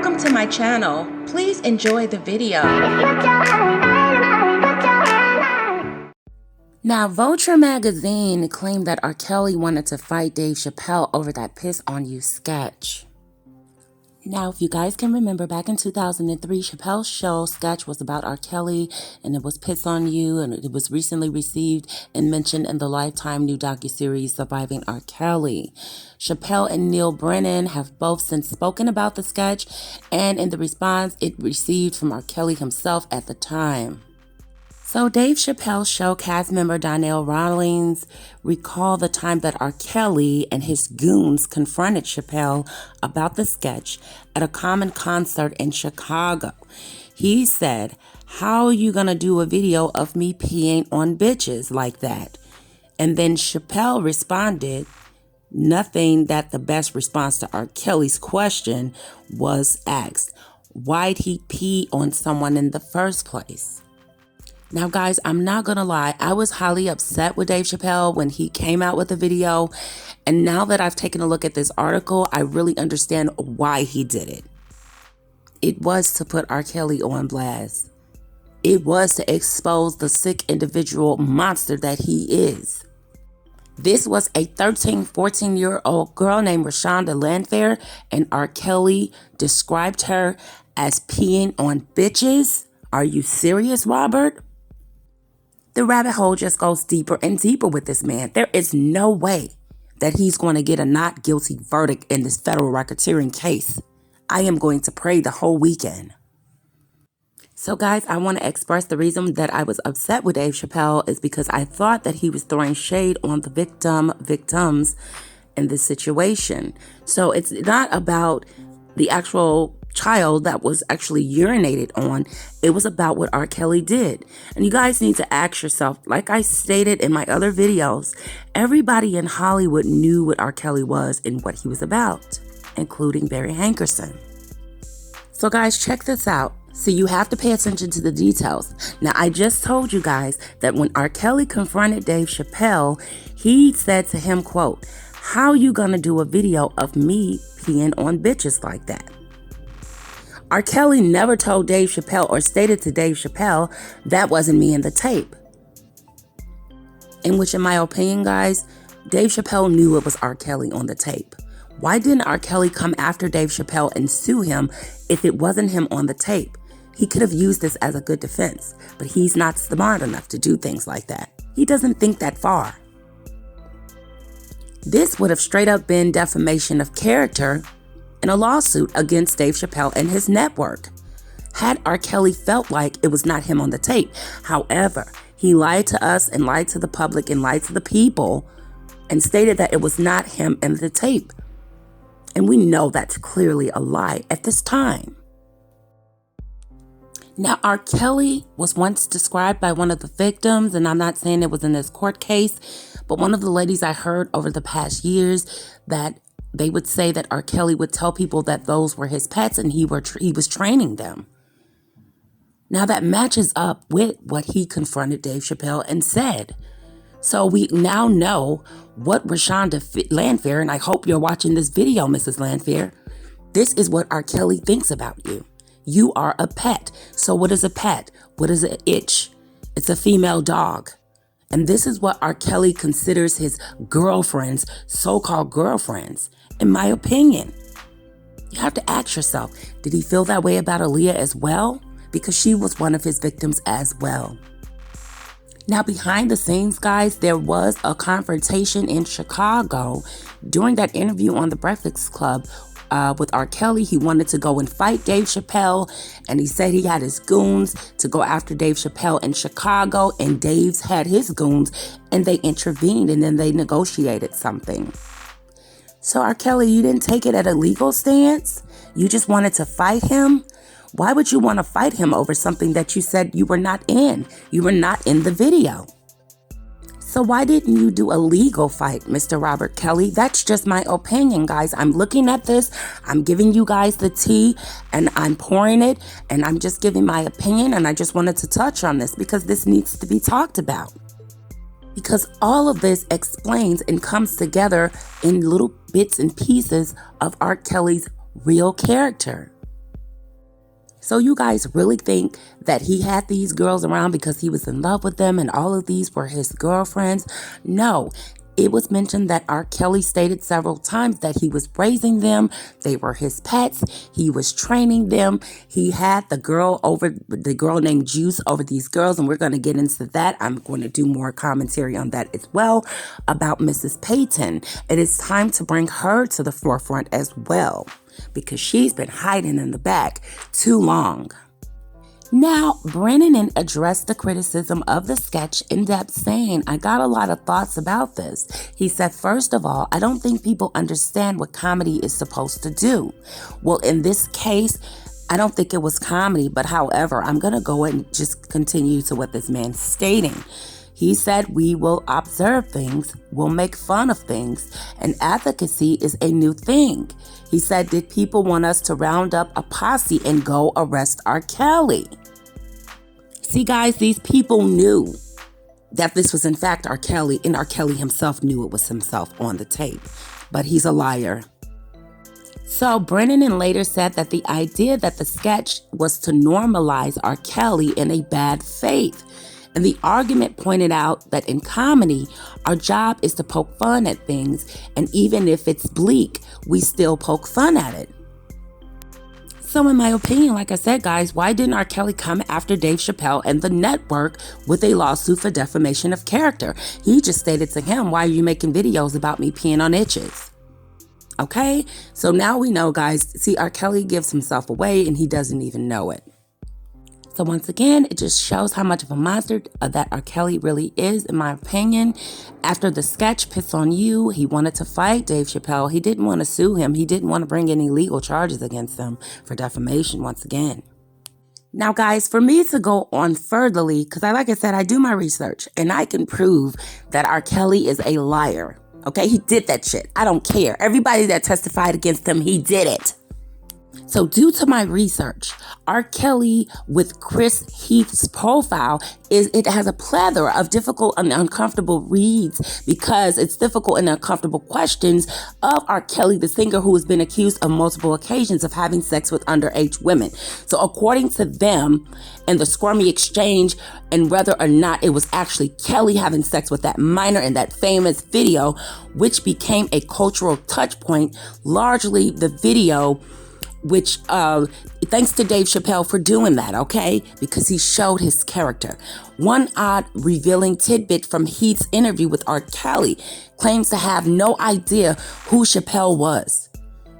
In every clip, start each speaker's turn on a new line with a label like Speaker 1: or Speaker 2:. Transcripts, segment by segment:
Speaker 1: Welcome to my channel. Please enjoy the video. Now, Vulture magazine claimed that R.Kelly wanted to fight Dave Chappelle over that Piss on You sketch. Now, if you guys can remember, back in 2003, Chappelle's show sketch was about R.Kelly, and it was Piss on You, and it was recently received and mentioned in the Lifetime new docuseries Surviving R.Kelly. Chappelle and Neil Brennan have both since spoken about the sketch, and in the response it received from R.Kelly himself at the time. So Dave Chappelle's show cast member Donnell Rawlings recalled the time that R.Kelly and his goons confronted Chappelle about the sketch at a common concert in Chicago. He said, "How are you gonna do a video of me peeing on bitches like that?" And then Chappelle responded, nothing that the best response to R.Kelly's question was asked, why'd he pee on someone in the first place? Now, guys, I'm not going to lie. I was highly upset with Dave Chappelle when he came out with the video. And now that I've taken a look at this article, I really understand why he did it. It was to put R. Kelly on blast. It was to expose the sick individual monster that he is. This was a 13, 14-year-old girl named Rashonda Landfair, and R. Kelly described her as peeing on bitches. Are you serious, Robert? The rabbit hole just goes deeper and deeper with this man. There is no way that he's going to get a not guilty verdict in this federal racketeering case. I am going to pray the whole weekend. So guys, I want to express the reason that I was upset with Dave Chappelle is because I thought that he was throwing shade on the victims in this situation. So it's not about the actual child that was actually urinated on. It was about what R. Kelly did. And you guys need to ask yourself, like I stated in my other videos, everybody in Hollywood knew what R. Kelly was and what he was about, including Barry Hankerson. So guys, check this out. So you have to pay attention to the details. Now, I just told you guys that when R. Kelly confronted Dave Chappelle, he said to him, quote, "How you gonna do a video of me peeing on bitches like that?" R. Kelly never told Dave Chappelle or stated to Dave Chappelle, "That wasn't me in the tape." In which, in my opinion, guys, Dave Chappelle knew it was R. Kelly on the tape. Why didn't R. Kelly come after Dave Chappelle and sue him if it wasn't him on the tape? He could have used this as a good defense, but he's not smart enough to do things like that. He doesn't think that far. This would have straight up been defamation of character in a lawsuit against Dave Chappelle and his network, had R. Kelly felt like it was not him on the tape. However, he lied to us and lied to the public and lied to the people and stated that it was not him in the tape. And we know that's clearly a lie at this time. Now, R. Kelly was once described by one of the victims, and I'm not saying it was in this court case, but one of the ladies I heard over the past years that they would say that R. Kelly would tell people that those were his pets and he was training them. Now that matches up with what he confronted Dave Chappelle and said. So we now know what Rashonda Landfair, and I hope you're watching this video, Mrs. Landfair, this is what R. Kelly thinks about you. You are a pet. So what is a pet? What is an itch? It's a female dog. And this is what R. Kelly considers his girlfriends, so-called girlfriends, in my opinion. You have to ask yourself, did he feel that way about Aaliyah as well? Because she was one of his victims as well. Now, behind the scenes, guys, there was a confrontation in Chicago during that interview on The Breakfast Club with R. Kelly. He wanted to go and fight Dave Chappelle, and he said he had his goons to go after Dave Chappelle in Chicago, and Dave's had his goons, and they intervened, and then they negotiated something. So R. Kelly, you didn't take it at a legal stance? You just wanted to fight him? Why would you want to fight him over something that you said you were not in? You were not in the video. So why didn't you do a legal fight, Mr. Robert Kelly? That's just my opinion, guys. I'm looking at this. I'm giving you guys the tea and I'm pouring it and I'm just giving my opinion, and I just wanted to touch on this because this needs to be talked about. Because all of this explains and comes together in little bits and pieces of R. Kelly's real character. So you guys really think that he had these girls around because he was in love with them and all of these were his girlfriends? No. It was mentioned that R. Kelly stated several times that he was raising them. They were his pets. He was training them. He had the girl named Juice over these girls, and we're going to get into that. I'm going to do more commentary on that as well about Mrs. Payton. It is time to bring her to the forefront as well, because she's been hiding in the back too long. Now, Brennan addressed the criticism of the sketch in depth, saying, I got a lot of thoughts about this. He said, first of all, I don't think people understand what comedy is supposed to do. Well, in this case, I don't think it was comedy, but however, I'm going to go and just continue to what this man's stating. He said, we will observe things, we'll make fun of things, and advocacy is a new thing. He said, did people want us to round up a posse and go arrest R. Kelly? See, guys, these people knew that this was in fact R. Kelly, and R. Kelly himself knew it was himself on the tape, but he's a liar. So Brennan later said that the idea that the sketch was to normalize R. Kelly in a bad faith. And the argument pointed out that in comedy, our job is to poke fun at things, and even if it's bleak, we still poke fun at it. So in my opinion, like I said, guys, why didn't R. Kelly come after Dave Chappelle and the network with a lawsuit for defamation of character? He just stated to him, why are you making videos about me peeing on itches? Okay, so now we know, guys. See, R. Kelly gives himself away and he doesn't even know it. So once again, it just shows how much of a monster that R. Kelly really is, in my opinion. After the sketch, Piss on You, he wanted to fight Dave Chappelle. He didn't want to sue him. He didn't want to bring any legal charges against him for defamation once again. Now, guys, for me to go on furtherly, because like I said, I do my research and I can prove that R. Kelly is a liar. Okay, he did that shit. I don't care. Everybody that testified against him, he did it. So due to my research, R. Kelly with Chris Heath's profile it has a plethora of difficult and uncomfortable reads, because it's difficult and uncomfortable questions of R. Kelly, the singer who has been accused on multiple occasions of having sex with underage women. So according to them and the squirmy exchange, and whether or not it was actually Kelly having sex with that minor in that famous video, which became a cultural touch point, largely the video, which thanks to Dave Chappelle for doing that, okay? Because he showed his character. One odd revealing tidbit from Heath's interview with R. Kelly claims to have no idea who Chappelle was.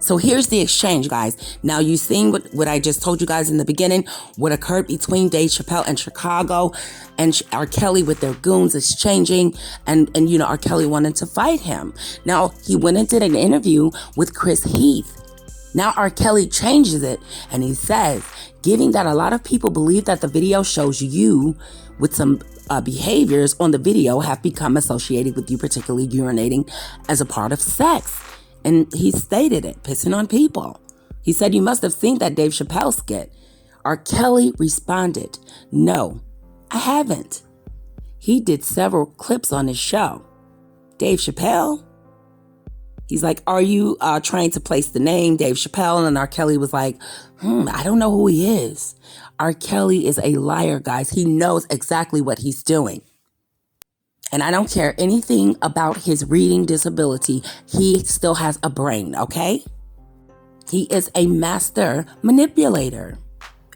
Speaker 1: So here's the exchange, guys. Now you've seen what I just told you guys in the beginning, what occurred between Dave Chappelle and Chicago, and R. Kelly with their goons is changing, and you know, R. Kelly wanted to fight him. Now he went and did an interview with Chris Heath. Now R. Kelly changes it and he says, given that a lot of people believe that the video shows you with some behaviors on the video have become associated with you particularly urinating as a part of sex. And he stated it, pissing on people. He said, you must have seen that Dave Chappelle skit. R. Kelly responded, no, I haven't. He did several clips on his show. Dave Chappelle? He's like, are you trying to place the name Dave Chappelle? And R. Kelly was like, I don't know who he is. R. Kelly is a liar, guys. He knows exactly what he's doing. And I don't care anything about his reading disability. He still has a brain, okay? He is a master manipulator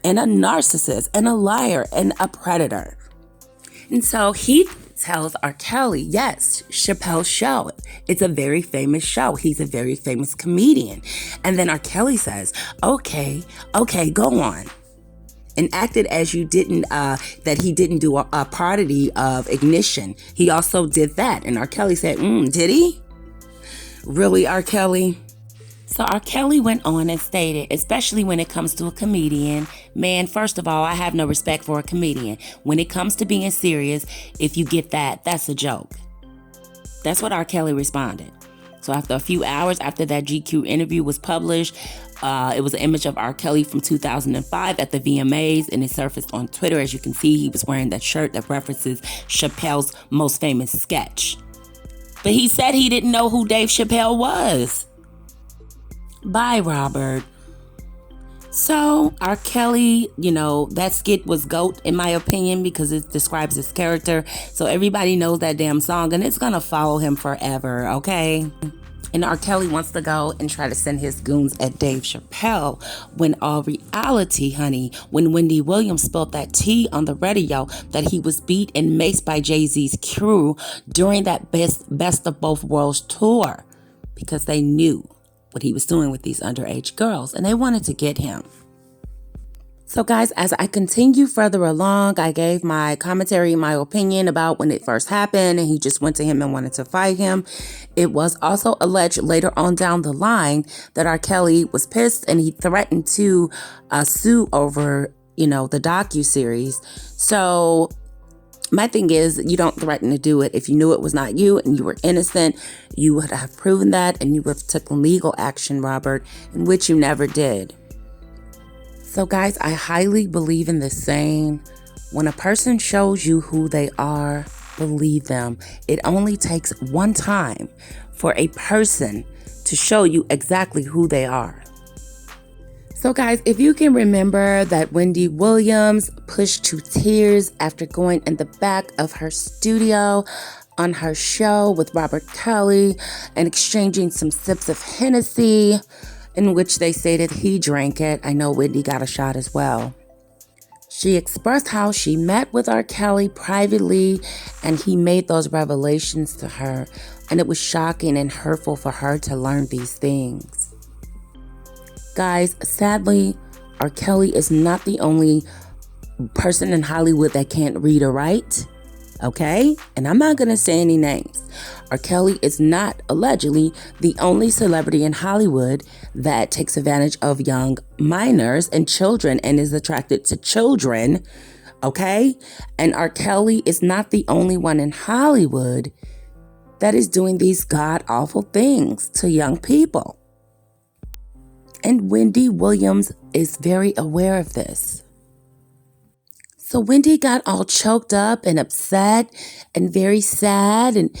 Speaker 1: and a narcissist and a liar and a predator. And so he tells R. Kelly, yes, Chappelle's show. It's a very famous show. He's a very famous comedian. And then R. Kelly says, okay, go on. And acted as you didn't, that he didn't do a parody of Ignition. He also did that. And R. Kelly said, did he? Really, R. Kelly? So R. Kelly went on and stated, especially when it comes to a comedian, man, first of all, I have no respect for a comedian. When it comes to being serious, if you get that, that's a joke. That's what R. Kelly responded. So after a few hours after that GQ interview was published, it was an image of R. Kelly from 2005 at the VMAs, and it surfaced on Twitter. As you can see, he was wearing that shirt that references Chappelle's most famous sketch. But he said he didn't know who Dave Chappelle was. Bye, Robert. So, R. Kelly, that skit was GOAT in my opinion because it describes his character. So everybody knows that damn song and it's gonna follow him forever, okay? And R. Kelly wants to go and try to send his goons at Dave Chappelle when all reality, honey, when Wendy Williams spilled that tea on the radio that he was beat and maced by Jay-Z's crew during that Best of Both Worlds tour because they knew what he was doing with these underage girls and they wanted to get him. So guys, as I continue further along, I gave my commentary, my opinion about when it first happened and he just went to him and wanted to fight him. It was also alleged later on down the line that R. Kelly was pissed and he threatened to sue over, the docuseries. So my thing is, you don't threaten to do it. If you knew it was not you and you were innocent, you would have proven that and you would have taken legal action, Robert, in which you never did. So guys, I highly believe in this saying, when a person shows you who they are, believe them. It only takes one time for a person to show you exactly who they are. So guys, if you can remember that Wendy Williams pushed to tears after going in the back of her studio on her show with Robert Kelly and exchanging some sips of Hennessy, in which they stated he drank it. I know Wendy got a shot as well. She expressed how she met with R. Kelly privately and he made those revelations to her, and it was shocking and hurtful for her to learn these things. Guys, sadly, R. Kelly is not the only person in Hollywood that can't read or write. Okay? And I'm not going to say any names. R. Kelly is not, allegedly, the only celebrity in Hollywood that takes advantage of young minors and children and is attracted to children. Okay? And R. Kelly is not the only one in Hollywood that is doing these god-awful things to young people. And Wendy Williams is very aware of this. So Wendy got all choked up and upset and very sad and,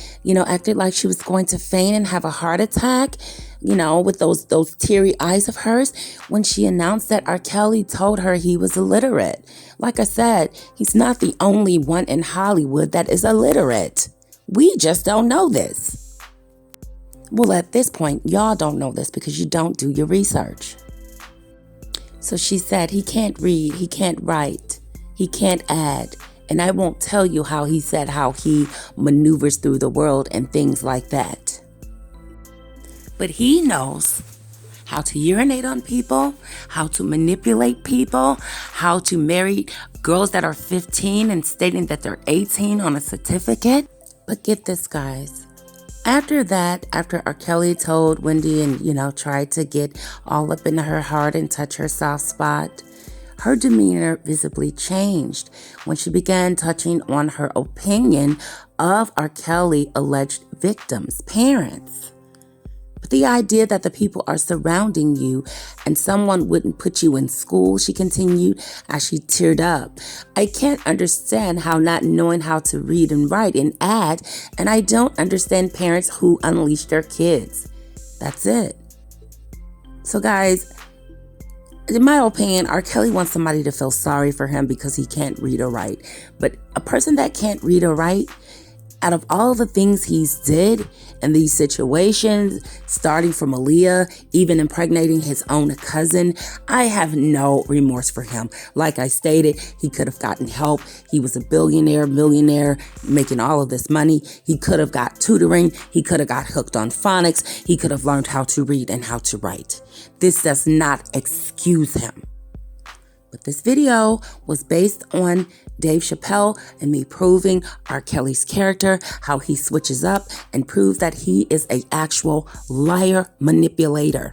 Speaker 1: acted like she was going to faint and have a heart attack, with those teary eyes of hers when she announced that R. Kelly told her he was illiterate. Like I said, he's not the only one in Hollywood that is illiterate. We just don't know this. Well, at this point, y'all don't know this because you don't do your research. So she said he can't read, he can't write. He can't add, and I won't tell you how he said how he maneuvers through the world and things like that. But he knows how to urinate on people, how to manipulate people, how to marry girls that are 15 and stating that they're 18 on a certificate. But get this, guys. After R. Kelly told Wendy and, tried to get all up into her heart and touch her soft spot, her demeanor visibly changed when she began touching on her opinion of R. Kelly alleged victims' parents. But the idea that the people are surrounding you and someone wouldn't put you in school, she continued as she teared up. I can't understand how not knowing how to read and write and add, and I don't understand parents who unleash their kids. That's it. So guys, in my opinion, R. Kelly wants somebody to feel sorry for him because he can't read or write. But a person that can't read or write, out of all the things he's did in these situations, starting from Aaliyah, even impregnating his own cousin, I have no remorse for him. Like I stated, he could have gotten help. He was a millionaire, making all of this money. He could have got tutoring. He could have got hooked on phonics. He could have learned how to read and how to write. This does not excuse him. But this video was based on Dave Chappelle and me proving R. Kelly's character, how he switches up and proves that he is an actual liar manipulator.